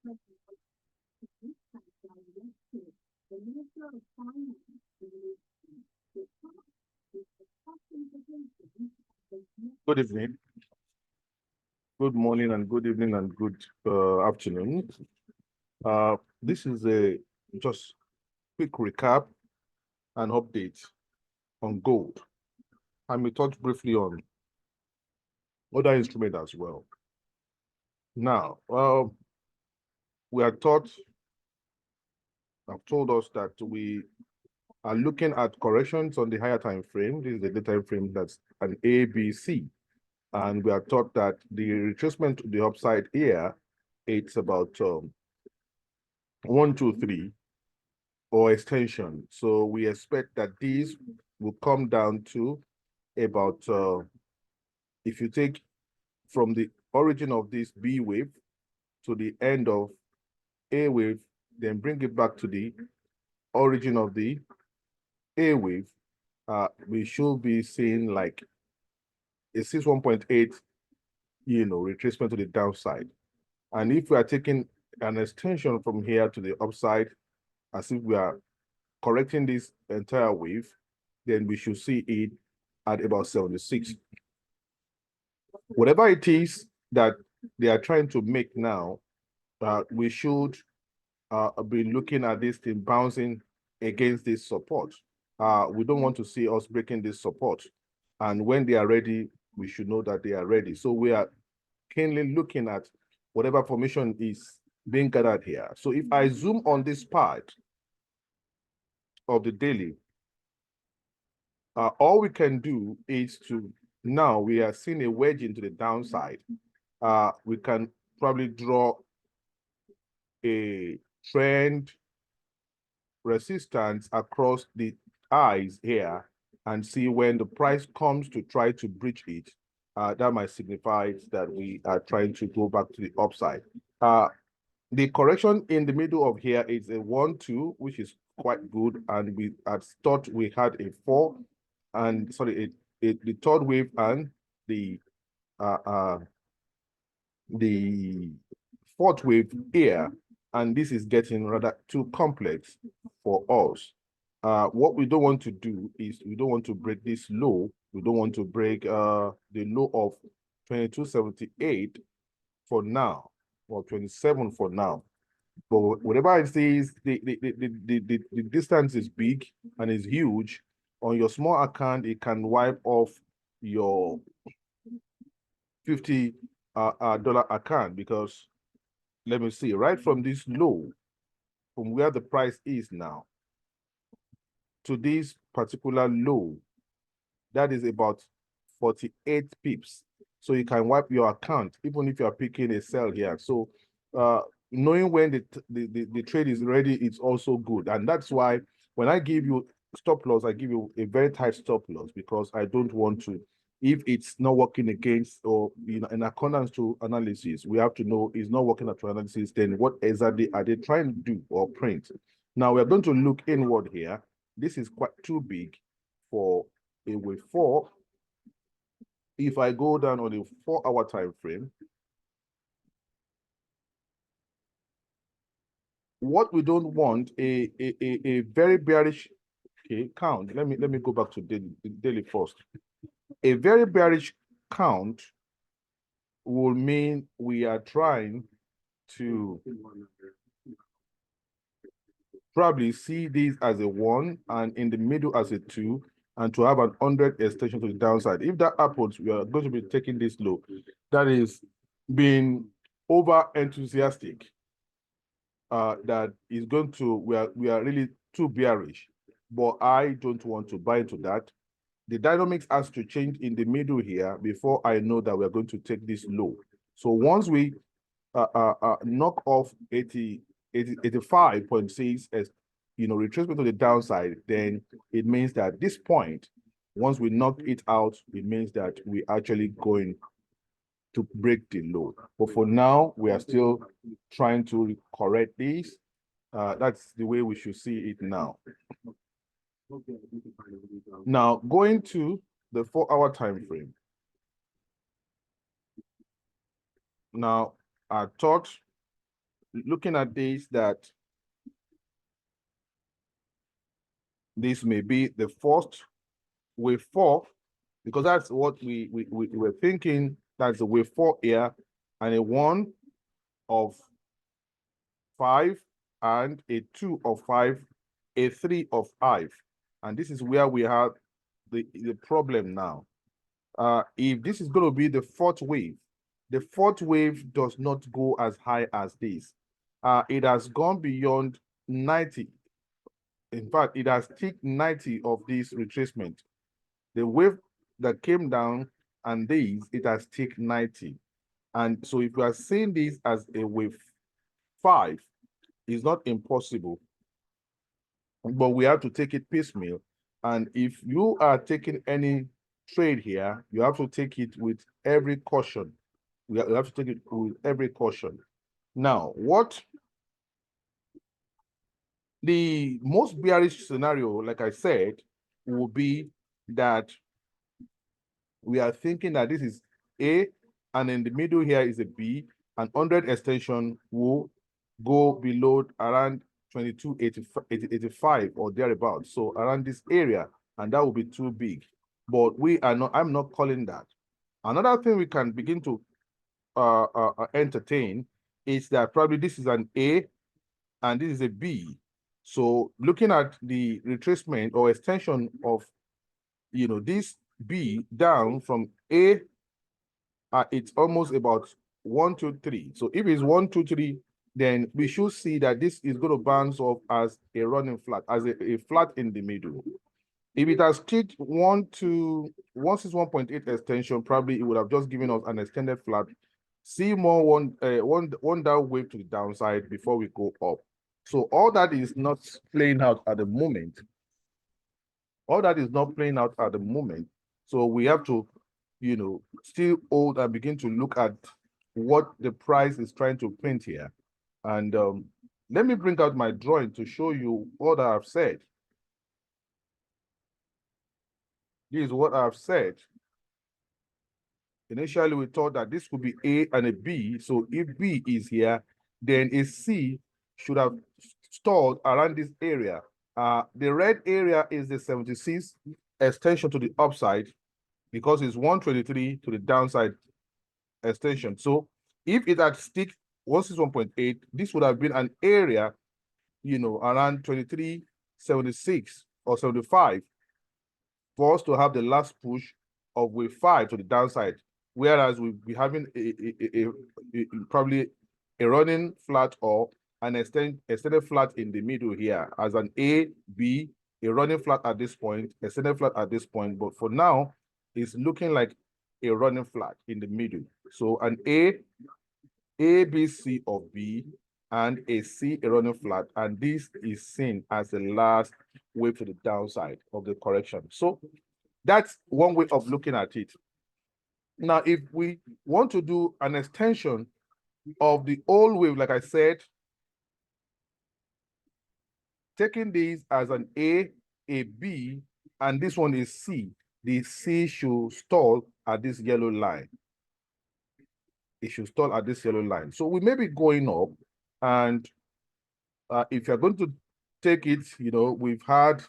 Good evening, good morning, and good evening, and good afternoon. This is a just quick recap and update on gold. And we touch briefly on other instruments as well. Now, we are taught, have told us that we are looking at corrections on the higher time frame. This is the day time frame that's an ABC. And we are taught that the retracement to the upside here, it's about 1, 2, 3, or extension. So we expect that these will come down to about, if you take from the origin of this B wave to the end of A wave, then bring it back to the origin of the A wave, we should be seeing like a 61.8, retracement to the downside. And if we are taking an extension from here to the upside, as if we are correcting this entire wave, then we should see it at about 76. Whatever it is that they are trying to make now, we should be looking at this thing bouncing against this support. We don't want to see us breaking this support. And when they are ready, we should know that they are ready. So we are keenly looking at whatever formation is being gathered here. So if I zoom on this part of the daily, all we can do is to, now we are seeing a wedge into the downside. We can probably draw a trend resistance across the highs here and see when the price comes to try to breach it, that might signify that we are trying to go back to the upside. The correction in the middle of here is a 1, 2, which is quite good, and we had thought we had a 4, and sorry, the third wave and the fourth wave here, and this is getting rather too complex for us. What we don't want to do is we don't want to break this low. We don't want to break the low of 2278 for now, or 27 for now. But whatever it is, the distance is big and is huge. On your small account, it can wipe off your $50 account, because let me see, right from this low, from where the price is now to this particular low, that is about 48 pips. So you can wipe your account, even if you are picking a sell here. So knowing when the trade is ready, it's also good. And that's why when I give you stop loss, I give you a very tight stop loss, because I don't want to, if it's not working against or in accordance to analysis, we have to know it's not working to analysis, then what exactly are they trying to do or print? Now we're going to look inward here. This is quite too big for a wave 4. If I go down on a 4-hour time frame, what we don't want a very bearish, okay, count. Let me go back to daily first. A very bearish count will mean we are trying to probably see this as a 1 and in the middle as a 2, and to have an 100 extension to the downside. If that happens, we are going to be taking this low. That is being over enthusiastic. That is going to, we are really too bearish, but I don't want to buy into that. The dynamics has to change in the middle here before I know that we're going to take this low. So once we knock off 85.6 as retracement to the downside, then it means that this point, once we knock it out, it means that we actually going to break the low. But for now, we are still trying to correct this. That's the way we should see it now. Now, going to the 4-hour time frame. Now, I thought looking at this, that this may be the first wave 4, because that's what we were thinking. That's the wave 4 here, and a 1 of 5, and a 2 of 5, a 3 of 5. And this is where we have the problem now. If this is going to be the 4th wave, the 4th wave does not go as high as this. It has gone beyond 90. In fact, it has ticked 90 of this retracement. The wave that came down and this, it has ticked 90. And so if you are seeing this as a wave 5, it's not impossible, but we have to take it piecemeal. And if you are taking any trade here, you have to take it with every caution. We have to take it with every caution. Now, what the most bearish scenario, like I said, will be that we are thinking that this is A, and in the middle here is a B, and 100 extension will go below around 2285 or thereabouts. So around this area, and that will be too big. But I'm not calling that. Another thing we can begin to entertain is that probably this is an A and this is a B. So looking at the retracement or extension of, this B down from A, it's almost about 1, 2, 3. So if it's 1, 2, 3, then we should see that this is going to bounce off as a running flat, as a flat in the middle. If it has ticked 161.8 extension, probably it would have just given us an extended flat. See more one down wave to the downside before we go up. So all that is not playing out at the moment. All that is not playing out at the moment. So we have to, still hold and begin to look at what the price is trying to print here. And let me bring out my drawing to show you what I've said. This is what I've said. Initially, we thought that this could be A and a B. So if B is here, then a C should have stalled around this area. The red area is the 76 extension to the upside, because it's 123 to the downside extension. So if it had stick 161.8, this would have been an area, around 2376 or 75 for us to have the last push of wave 5 to the downside, whereas we'll be having probably a running flat or an extended flat in the middle here as an A, B, a running flat at this point, extended flat at this point. But for now, it's looking like a running flat in the middle. So an A, B, C of B, and a C, a running flat. And this is seen as the last wave to the downside of the correction. So that's one way of looking at it. Now, if we want to do an extension of the old wave, like I said, taking this as an A, B, and this one is C, the C should stall at this yellow line. It should stall at this yellow line. So we may be going up, and if you're going to take it, we've had,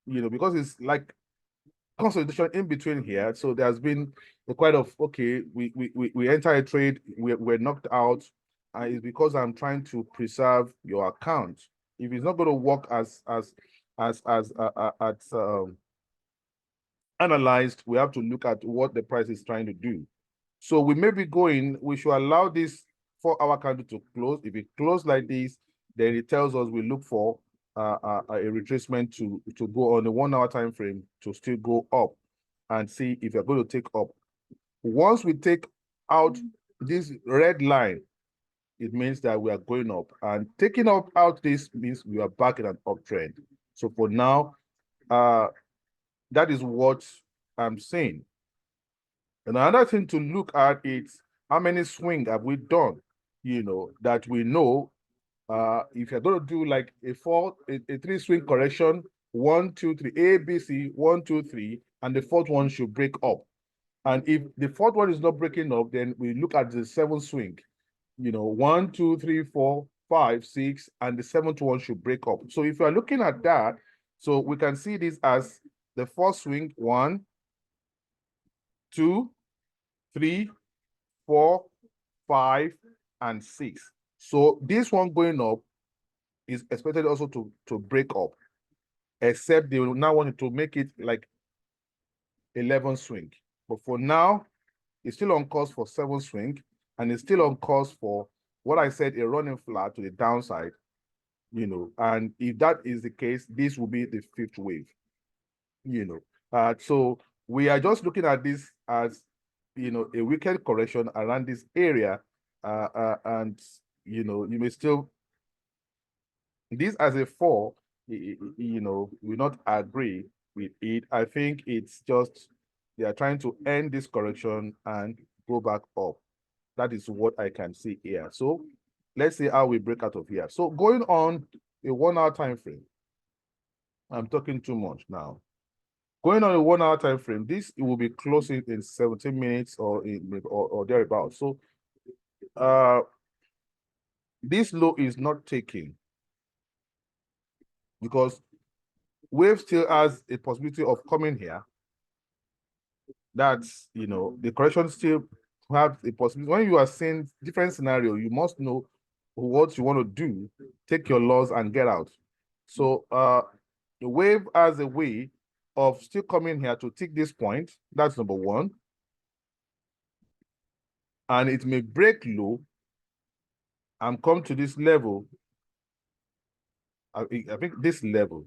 because it's like consolidation in between here. So there's been a quite of, okay, we enter a trade, we're knocked out. It's because I'm trying to preserve your account. If it's not going to work as analyzed, we have to look at what the price is trying to do. So we may be going, we should allow this 4-hour candle to close. If it closes like this, then it tells us we look for a retracement to go on the 1-hour time frame to still go up and see if you're going to take up. Once we take out this red line, it means that we are going up, and taking out this means we are back in an uptrend. So for now, that is what I'm saying. And another thing to look at is how many swing have we done, that we know if you're going to do like a 3 swing correction, 1, 2, 3, A, B, C, 1, 2, 3, and the 4th one should break up. And if the 4th one is not breaking up, then we look at the 7th swing. you know, 1, 2, 3, 4, 5, 6, and the seventh one should break up. So if you are looking at that, so we can see this as the first swing, 1, 2, 3, 4, 5, and 6. So this one going up is expected also to break up, except they will now want to make it like 11 swing. But for now, it's still on course for 7 swing, and it's still on course for what I said, a running flat to the downside, you know. And if that is the case, this will be the 5th wave, you know. So we are just looking at this as, you know, a weekend correction around this area, and you know, you may still, this as a 4, you know, will not agree with it. I think it's just they are trying to end this correction and go back up. That is what I can see here. So let's see how we break out of here. So going on a 1 hour time frame, I'm talking too much now. Going on a 1 hour time frame, this it will be closing in 17 minutes or thereabouts. So this low is not taking, because wave still has a possibility of coming here. That's, you know, the correction still have a possibility. When you are seeing different scenario, you must know what you want to do, take your loss and get out. So the wave has a way of still coming here to take this point. That's number 1. And it may break low and come to this level. I think this level.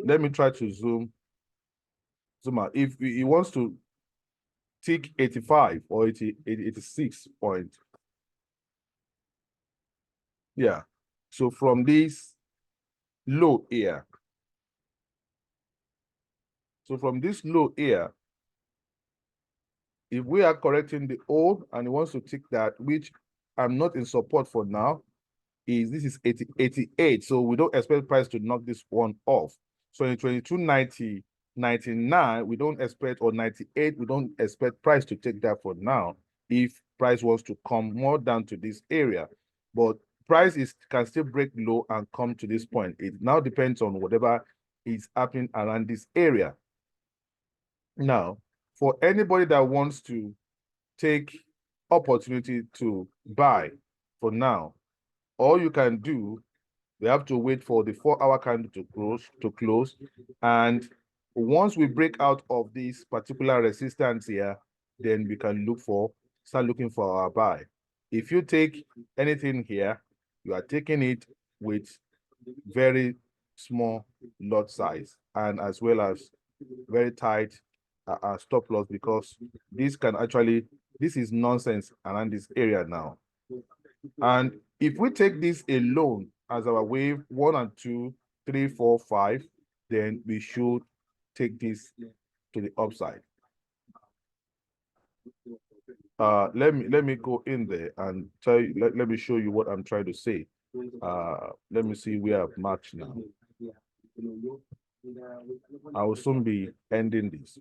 Let me try to zoom out. If he wants to tick 85 or 86 point. Yeah. So from this low here. So from this low here, if we are correcting the old and he wants to tick that, which I'm not in support for now, is this is 88. So we don't expect price to knock this one off. So in 22.90, 99, we don't expect, or 98, we don't expect price to take that for now if price wants to come more down to this area. But price can still break low and come to this point. It now depends on whatever is happening around this area. Now, for anybody that wants to take opportunity to buy for now, all you can do, we have to wait for the 4-hour candle to close. And once we break out of this particular resistance here, then we can start looking for our buy. If you take anything here, you are taking it with very small lot size, and as well as very tight stop loss, because this is nonsense around this area now. And if we take this alone as our wave 1 and 2, 3, 4, 5, then we should take this to the upside. Let me go in there and tell you, let me show you what I'm trying to say. Let me see where I've marked now. I will soon be ending this.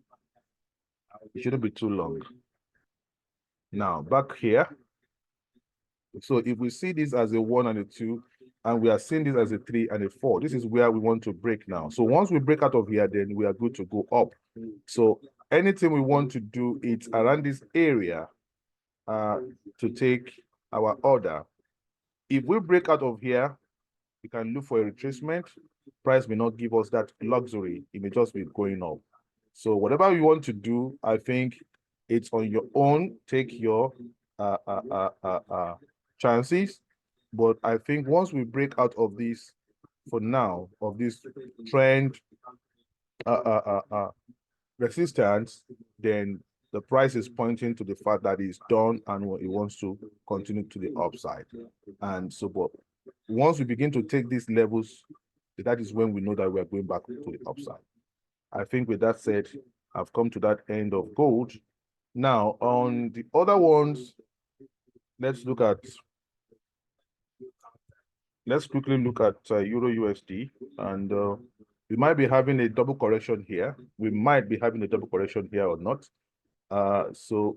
It shouldn't be too long. Now back here. So if we see this as a 1 and a 2, and we are seeing this as a 3 and a 4, this is where we want to break now. So once we break out of here, then we are good to go up. So anything we want to do, it's around this area to take our order. If we break out of here, we can look for a retracement. Price may not give us that luxury. It may just be going up. So whatever you want to do, I think it's on your own. Take your chances. But I think once we break out of this, for now, of this trend resistance, then the price is pointing to the fact that it's done and it wants to continue to the upside. And so, but once we begin to take these levels, that is when we know that we are going back to the upside. I think with that said, I've come to that end of gold. Now, on the other ones, let's quickly look at Euro USD, and we might be having a double correction here. We might be having a double correction here or not. So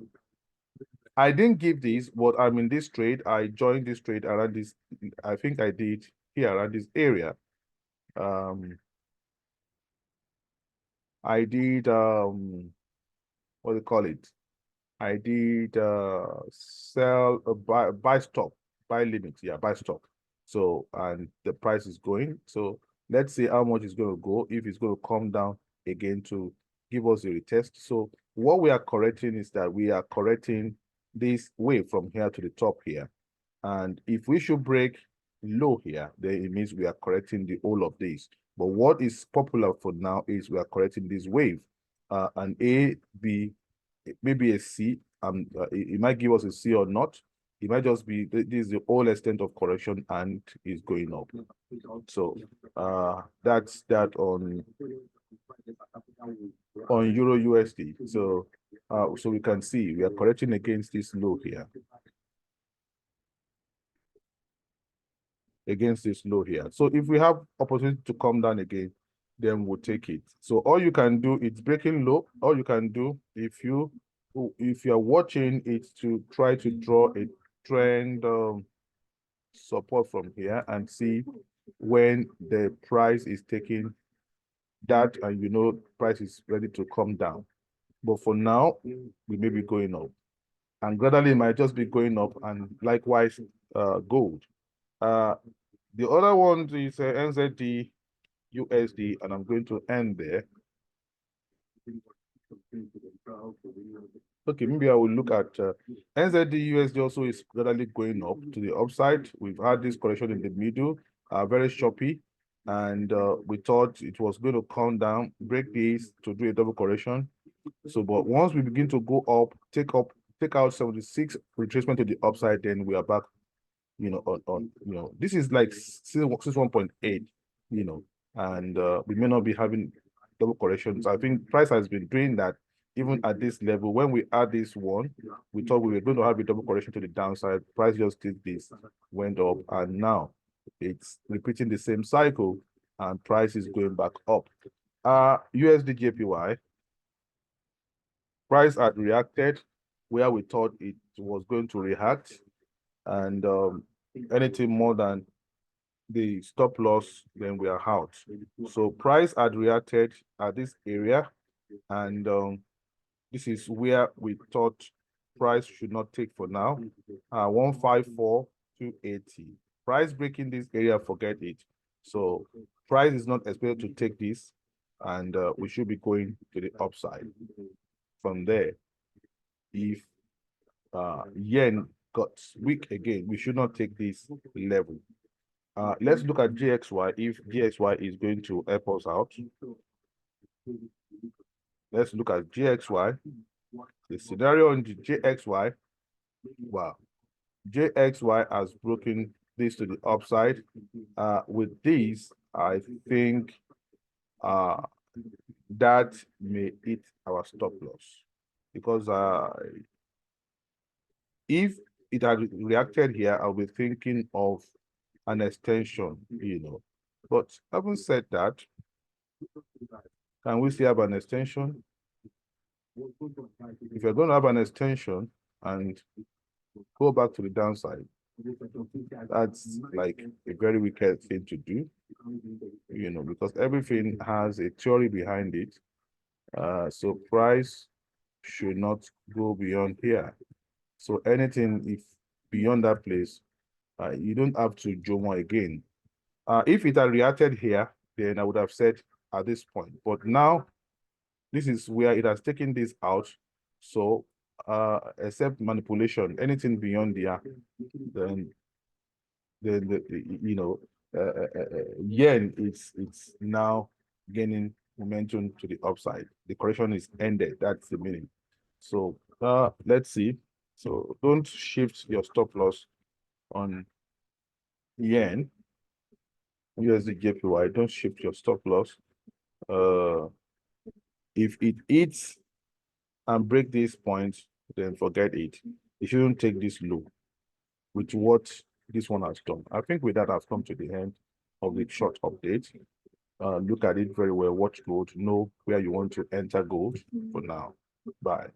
I didn't give this, but I'm in this trade. I joined this trade around this. I think I did here around this area. I did what do you call it? I did sell buy stop, buy limit, yeah, buy stop. So and the price is going. So let's see how much it's going to go, if it's going to come down again to give us a retest. So what we are correcting is that we are correcting this wave from here to the top here. And if we should break low here, then it means we are correcting the whole of this. But what is popular for now is we are correcting this wave. An A, B, maybe a C. It might give us a C or not. It might just be this is the whole extent of correction and is going up. So that's that on Euro USD. So so we can see we are correcting against this low here. Against this low here. So if we have opportunity to come down again, then we'll take it. So all you can do, it's breaking low. All you can do if you're watching it to try to draw a trend support from here and see when the price is taking that and you know price is ready to come down. But for now, we may be going up. And gradually it might just be going up, and likewise gold. The other one is NZD USD, and I'm going to end there. Okay, maybe I will look at NZD USD also is gradually going up to the upside. We've had this correction in the middle, very choppy, and we thought it was going to come down, break this to do a double correction. So, but once we begin to go up, take out 76 retracement to the upside, then we are back, you know, on this is like 1.8, you know, and we may not be having double corrections. I think price has been doing that even at this level. When we add this one, we thought we were going to have a double correction to the downside. Price just did this, went up, and now it's repeating the same cycle, and price is going back up. USD JPY price had reacted where we thought it was going to react, and anything more than the stop loss, then we are out. So price had reacted at this area, and this is where we thought price should not take for now. 154,280. Price breaking this area, forget it. So price is not expected to take this, and we should be going to the upside. From there, if yen got weak again, we should not take this level. Let's look at GXY. If GXY is going to help us out, let's look at GXY. The scenario on the GXY, wow, GXY has broken this to the upside. With this, I think that may hit our stop loss, because if it had reacted here, I'll be thinking of an extension, you know. But having said that, can we still have an extension? If you're going to have an extension and go back to the downside, that's like a very wicked thing to do, you know, because everything has a theory behind it. So price should not go beyond here. So anything if beyond that place, you don't have to join again. If it had reacted here, then I would have said at this point. But now, this is where it has taken this out. So except manipulation, anything beyond there, then you know, yen it's now gaining momentum to the upside. The correction is ended. That's the meaning. So let's see. So don't shift your stop loss on yen, USD JPY. Don't shift your stop loss. If it hits and break these points, then forget it. You shouldn't take this low with what this one has done. I think with that, I've come to the end of the short update. Look at it very well, watch gold, know where you want to enter gold for now. Bye.